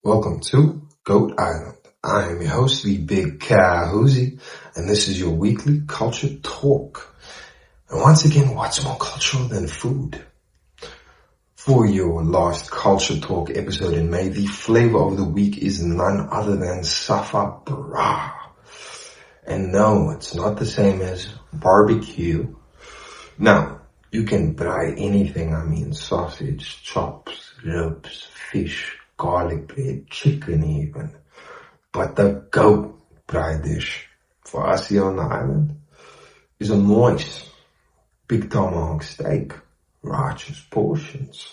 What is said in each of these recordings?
Welcome to Goat Island. I am your host, the Big Ka Huzzi, and this is your weekly culture talk. And once again, what's more cultural than food? For your last culture talk episode in May, the flavor of the week is none other than Safa Bra. And no, it's not the same as barbecue. Now, you can braai anything, sausage, chops, ribs, fish, garlic bread, chicken even. But the goat braai dish for us here on the island is a moist, big tomahawk steak, righteous portions.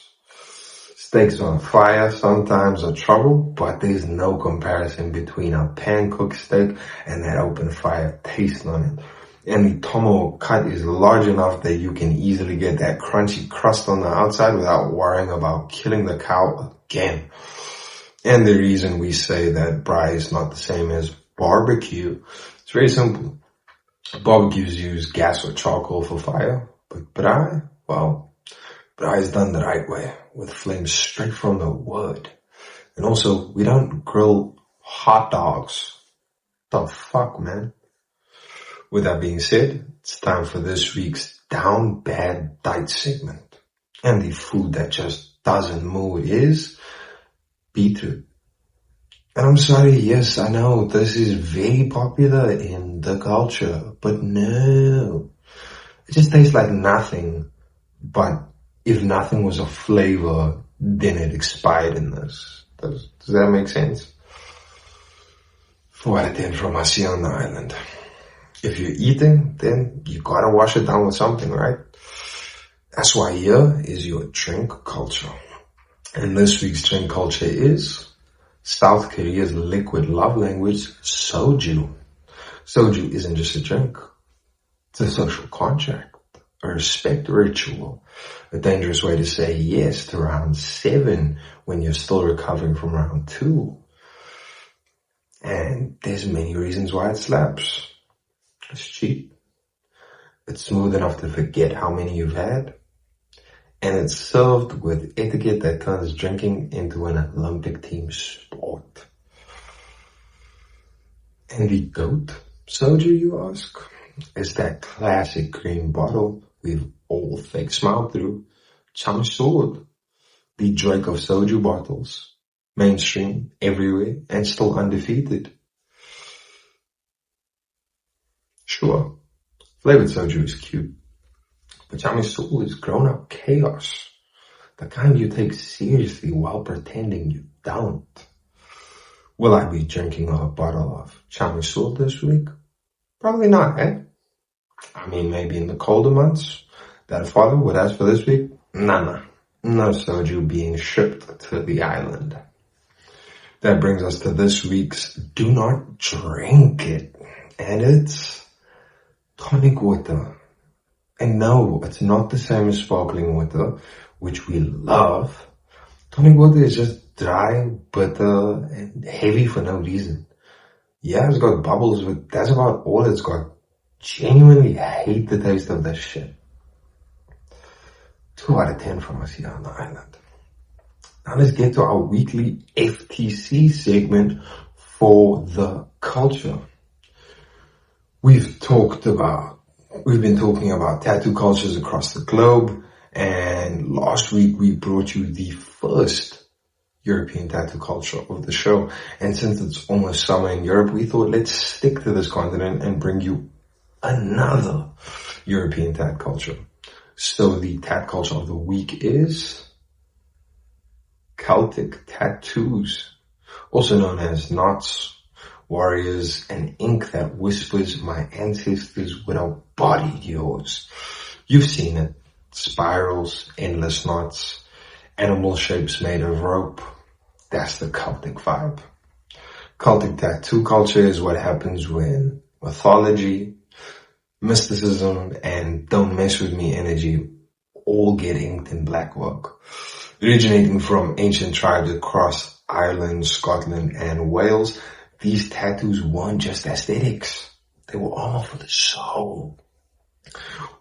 Steaks on fire sometimes are trouble, but there's no comparison between a pan-cooked steak and that open fire taste on it. And the tomahawk cut is large enough that you can easily get that crunchy crust on the outside without worrying about killing the cow again. And the reason we say that braai is not the same as barbecue, it's very simple. Barbecues use gas or charcoal for fire, but braai, well, braai is done the right way, with flames straight from the wood. And also, we don't grill hot dogs. The fuck, man? With that being said, it's time for this week's Down Bad Diet segment. And the food that just doesn't move is beetroot. And I'm sorry, yes, I know this is very popular in the culture, but no. It just tastes like nothing. But if nothing was a flavor, then it expired in this. Does that make sense? 4 out of 10 from us here on the island. If you're eating, then you gotta wash it down with something, right? That's why here is your drink culture. And this week's drink culture is South Korea's liquid love language, soju. Soju isn't just a drink. It's a social contract, a respect ritual, a dangerous way to say yes to round 7 when you're still recovering from round 2. And there's many reasons why it slaps. It's cheap. It's smooth enough to forget how many you've had. And it's served with etiquette that turns drinking into an Olympic team sport. And the goat soju, you ask, is that classic green bottle we've all fake smiled through. Chum sword, the Drake of soju bottles, mainstream, everywhere, and still undefeated. Sure, flavored soju is cute, but Chami Soul is grown-up chaos. The kind you take seriously while pretending you don't. Will I be drinking a bottle of Chami Soul this week? Probably not, eh? Maybe in the colder months that follow, but as for this week, no soju being shipped to the island. That brings us to this week's Do Not Drink It. And it's tonic water. And no, it's not the same as sparkling water, which we love. Tonic water is just dry, bitter, and heavy for no reason. Yeah, it's got bubbles, but that's about all it's got. Genuinely hate the taste of that shit. 2 out of 10 from us here on the island. Now let's get to our weekly FTC segment for the culture. We've been talking about tattoo cultures across the globe, and last week we brought you the first European tattoo culture of the show. And since it's almost summer in Europe, we thought let's stick to this continent and bring you another European tat culture. So the tat culture of the week is Celtic tattoos, also known as knots, warriors, and ink that whispers my ancestors would have bodied yours. You've seen it. Spirals, endless knots, animal shapes made of rope. That's the Celtic vibe. Celtic tattoo culture is what happens when mythology, mysticism, and don't mess with me energy all get inked in black work. Originating from ancient tribes across Ireland, Scotland, and Wales, these tattoos weren't just aesthetics. They were armor for the soul.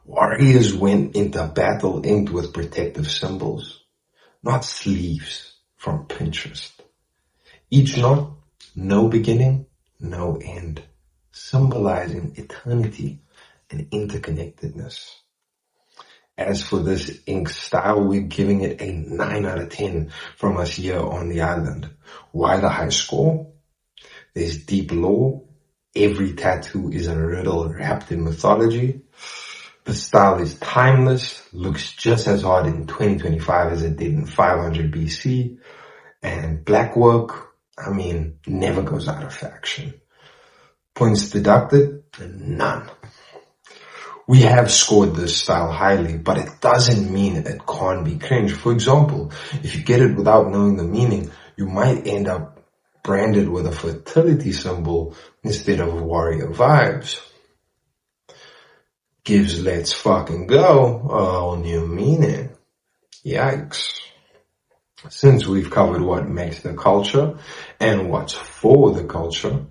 Warriors went into battle inked with protective symbols, not sleeves from Pinterest. Each knot, no beginning, no end, symbolizing eternity and interconnectedness. As for this ink style, we're giving it a 9 out of 10 from us here on the island. Why the high score? There's deep lore. Every tattoo is a riddle wrapped in mythology. The style is timeless, looks just as hard in 2025 as it did in 500 BC. And black work, never goes out of fashion. Points deducted? None. We have scored this style highly, but it doesn't mean it can't be cringe. For example, if you get it without knowing the meaning, you might end up branded with a fertility symbol instead of warrior vibes. Gives let's fucking go a whole new meaning. Yikes. Since we've covered what makes the culture and what's for the culture,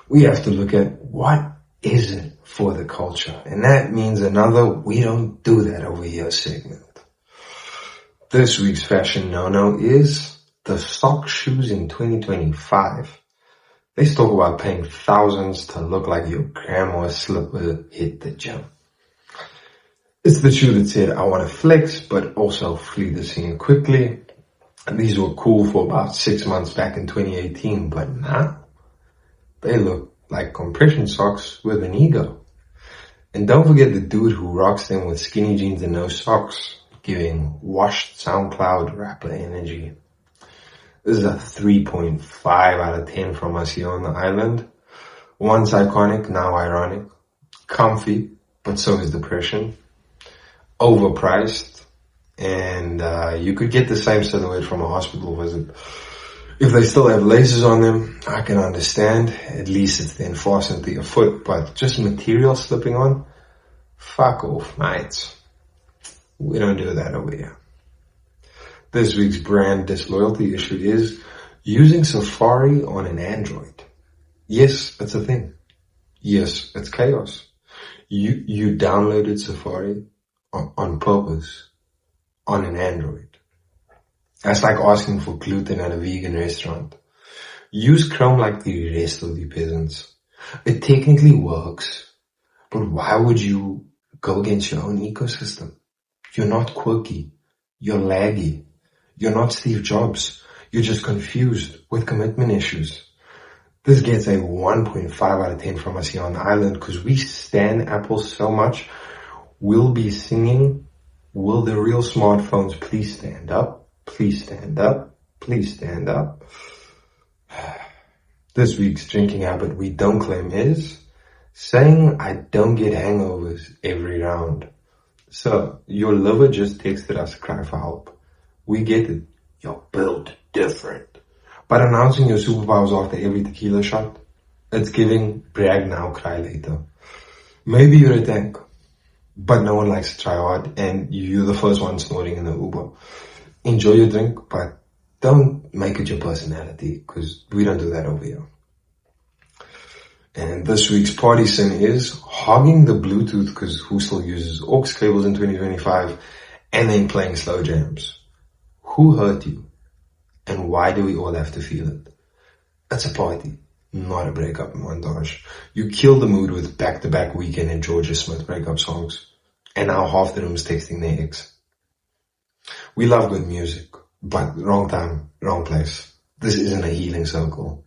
we have to look at what isn't for the culture. And that means another we don't do that over here segment. This week's fashion no-no is the sock shoes in 2025. Let's talk about paying thousands to look like your grandma's slipper hit the gym. It's the shoe that said, I want to flex, but also flee the scene quickly. And these were cool for about 6 months back in 2018, but now they look like compression socks with an ego. And don't forget the dude who rocks them with skinny jeans and no socks, giving washed SoundCloud rapper energy. This is a 3.5 out of 10 from us here on the island. Once iconic, now ironic. Comfy, but so is depression. Overpriced. And you could get the same silhouette from a hospital visit. If they still have laces on them, I can understand. At least it's then fastened to your foot. But just material slipping on? Fuck off, mates. We don't do that over here. This week's brand disloyalty issue is using Safari on an Android. Yes, it's a thing. Yes, it's chaos. You downloaded Safari on purpose on an Android. That's like asking for gluten at a vegan restaurant. Use Chrome like the rest of the peasants. It technically works, but why would you go against your own ecosystem? You're not quirky. You're laggy. You're not Steve Jobs. You're just confused with commitment issues. This gets a 1.5 out of 10 from us here on the island because we stan Apple so much. We'll be singing, will the real smartphones please stand up? Please stand up. Please stand up. This week's drinking habit we don't claim is saying I don't get hangovers every round. So your liver just texted us a cry for help. We get it. You're built different. But announcing your superpowers after every tequila shot, it's giving brag now, cry later. Maybe you're a tank, but no one likes to try hard and you're the first one snorting in the Uber. Enjoy your drink, but don't make it your personality because we don't do that over here. And this week's party sin is hogging the Bluetooth because who still uses aux cables in 2025 and then playing slow jams. Who hurt you? And why do we all have to feel it? It's a party, not a breakup montage. You kill the mood with back-to-back Weekend and Georgia Smith breakup songs. And now half the room's texting their ex. We love good music, but wrong time, wrong place. This isn't a healing circle.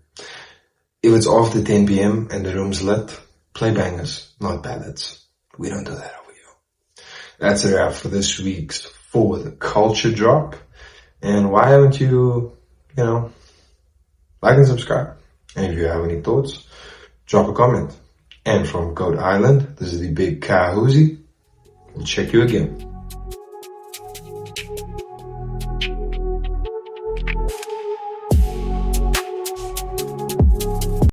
If it's after 10 p.m. and the room's lit, play bangers, not ballads. We don't do that over here. That's a wrap for this week's For the Culture Drop. And why haven't you, like and subscribe? And if you have any thoughts, drop a comment. And from Goat Island, this is the Big Ka Huzzi. We'll check you again.